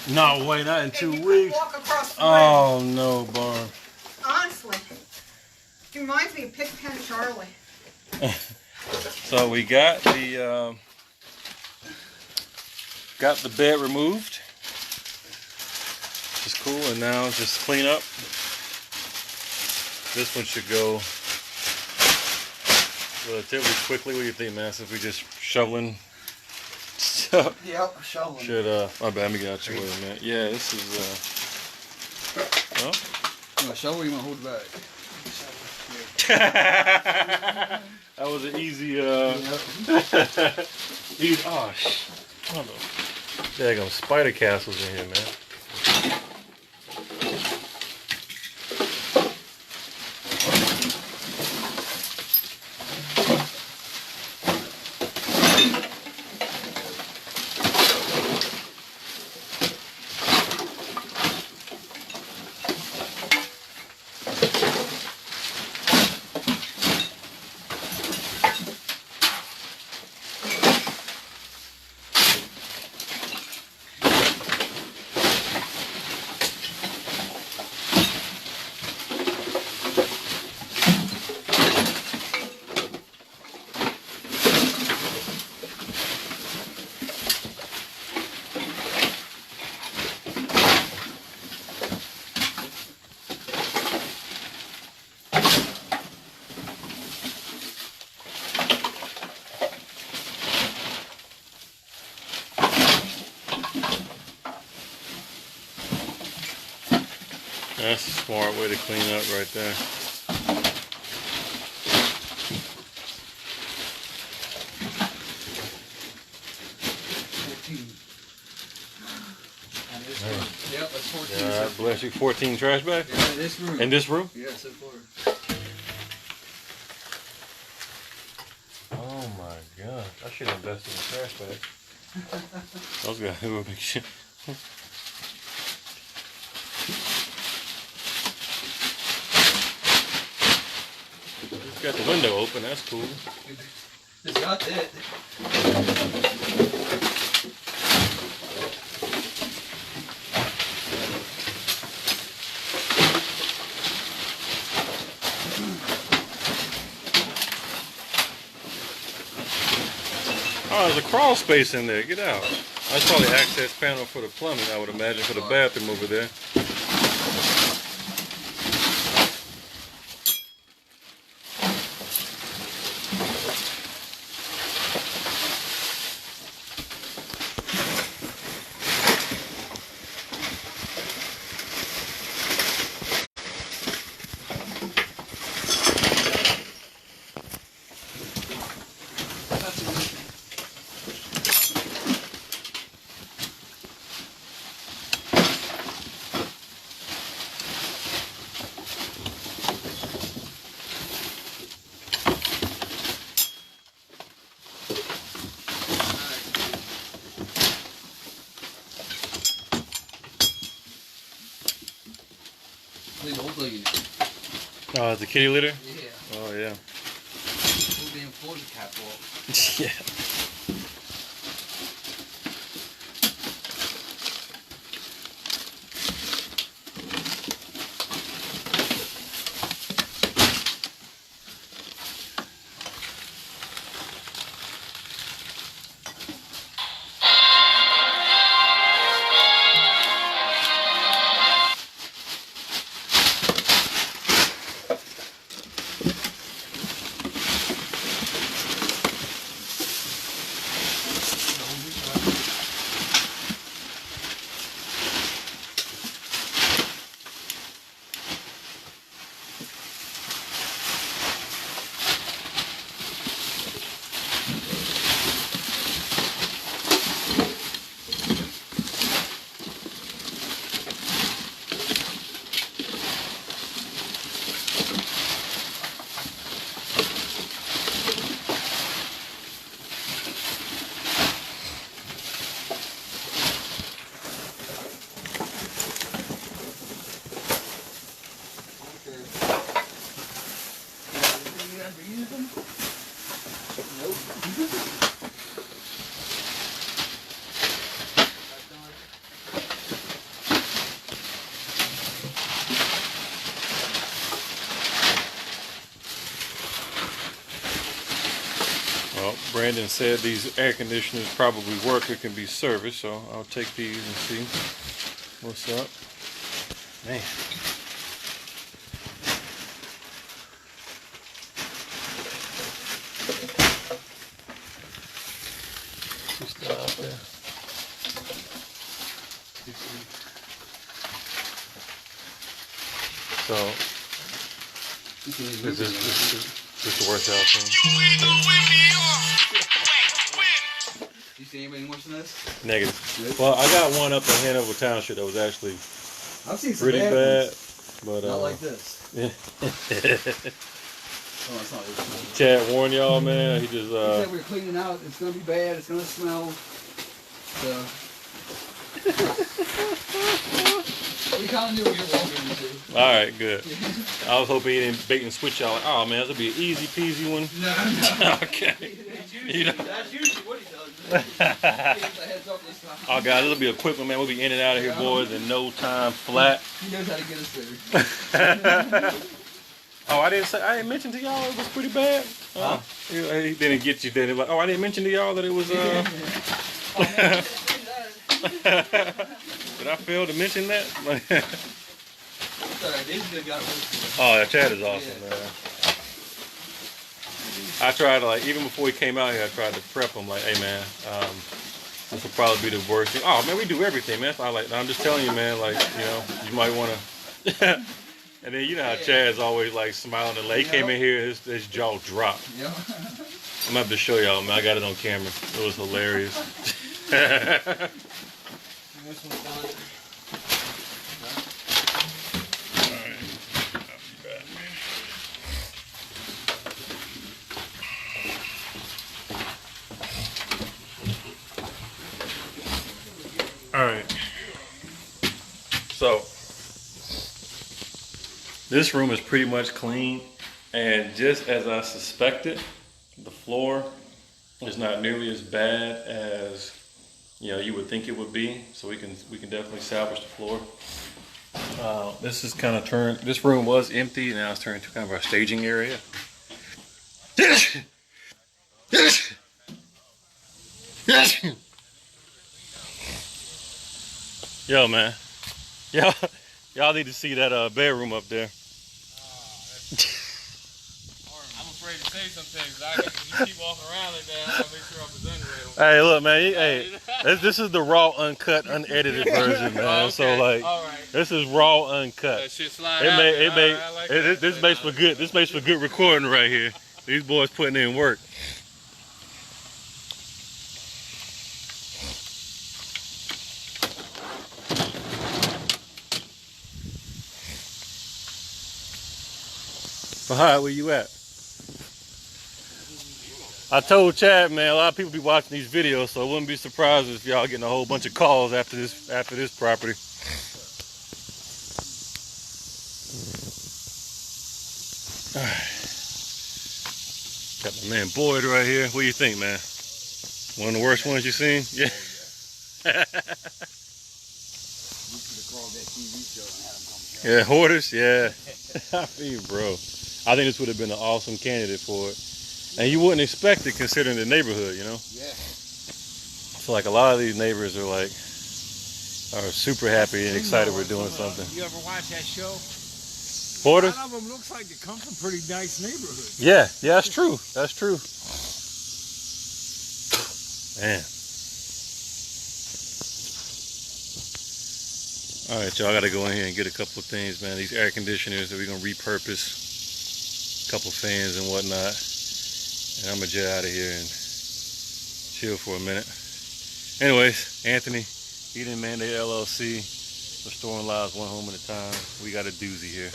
No way, not in 2 and you weeks. walk across the Oh no, Barb. Honestly, it reminds me of Pigpen Charlie. So we got the bed removed, which is cool, and now just clean up. This one should go relatively quickly. What do you think, man? Since we just shoveling stuff. Yep, shoveling. Should my bad, let me get out your way, man. Yeah, this is You want to shovel or you want to hold it back? that was an easy easy, oh shit. Daggum spider castles in here, man. That's a smart way to clean up right there. Yep, that's 14. God bless you. 14 trash bags? Yeah, in this room. In this room? Yeah, so far. Oh my god. I should have invested in trash bags. I was gonna do a big shit. It's got the window open, that's cool. It's got that. Oh, there's a crawl space in there. Get out. That's probably access panel for the plumbing, I would imagine, for the bathroom over there. Leave the old lady. Oh, it's a kitty litter? Yeah. Oh, yeah. Old damn floor's a catwalk. Yeah. Brandon said these air conditioners probably work or can be serviced, so I'll take these and see what's up. Man. She's still out there. So, this works out for him. You see anybody watching this? Negative. Well, I got one up in Hanover Township that was actually I've seen some pretty bad, but not like this. yeah. Oh, it's not this. Chad warned y'all, man. He just He said we're cleaning out. It's gonna be bad. It's gonna smell. So we kind of knew what we were walking into. all right, good. I was hoping he didn't bait and switch y'all. Like, oh man, this will be an easy peasy one. No. Okay. You know. That's usually what he does. Oh God, this will be a quick one, man. We'll be in and out of here, boys, in no time flat. He knows how to get us there. Oh, I didn't mention to y'all it was pretty bad. Oh, he didn't get you then. Like, oh, I didn't mention to y'all that it was. Did I fail to mention that? Oh, that Chad is awesome, man. I tried to, like, even before he came out here, I tried to prep him, like, hey man, this will probably be the worst thing. Oh man, we do everything, man. So I'm just telling you, man, like, you know, you might want to. And then you know how Chad's always like smiling and he came in here, his jaw dropped. Yeah. I'm gonna have to show y'all, man. I got it on camera. It was hilarious. All right. So this room is pretty much clean, and just as I suspected, the floor is not nearly as bad as you would think it would be. So we can definitely salvage the floor. This is kind of turned. This room was empty, and now it's turned into kind of our staging area. Yo, man. Y'all need to see that bedroom up there. I'm afraid to say some things. You keep walking around like that. I gotta make sure I present it right. Hey, look, man. This is the raw, uncut, unedited version, man. Oh, okay. So like, this is raw, uncut. That shit slide out. This makes for good. This makes for good recording right here. These boys putting in work. Hi, where you at? I told Chad, man, a lot of people be watching these videos, so I wouldn't be surprised if y'all getting a whole bunch of calls after this property. All right. Got my man Boyd right here. What do you think, man? One of the worst ones you've seen? Yeah. Yeah, hoarders, yeah. I mean, bro. I think this would have been an awesome candidate for it. And you wouldn't expect it considering the neighborhood, you know? Yeah. So like a lot of these neighbors are super happy and excited we're doing something. You ever watch that show? Hoarders? A lot of them looks like they come from pretty nice neighborhoods. Yeah, that's true. That's true. Man. All right, y'all, I gotta go in here and get a couple of things, man. These air conditioners that we're gonna repurpose, a couple fans and whatnot, and I'm gonna jet out of here and chill for a minute. Anyways, Anthony, Eden Mandate LLC, restoring lives one home at a time. We got a doozy here.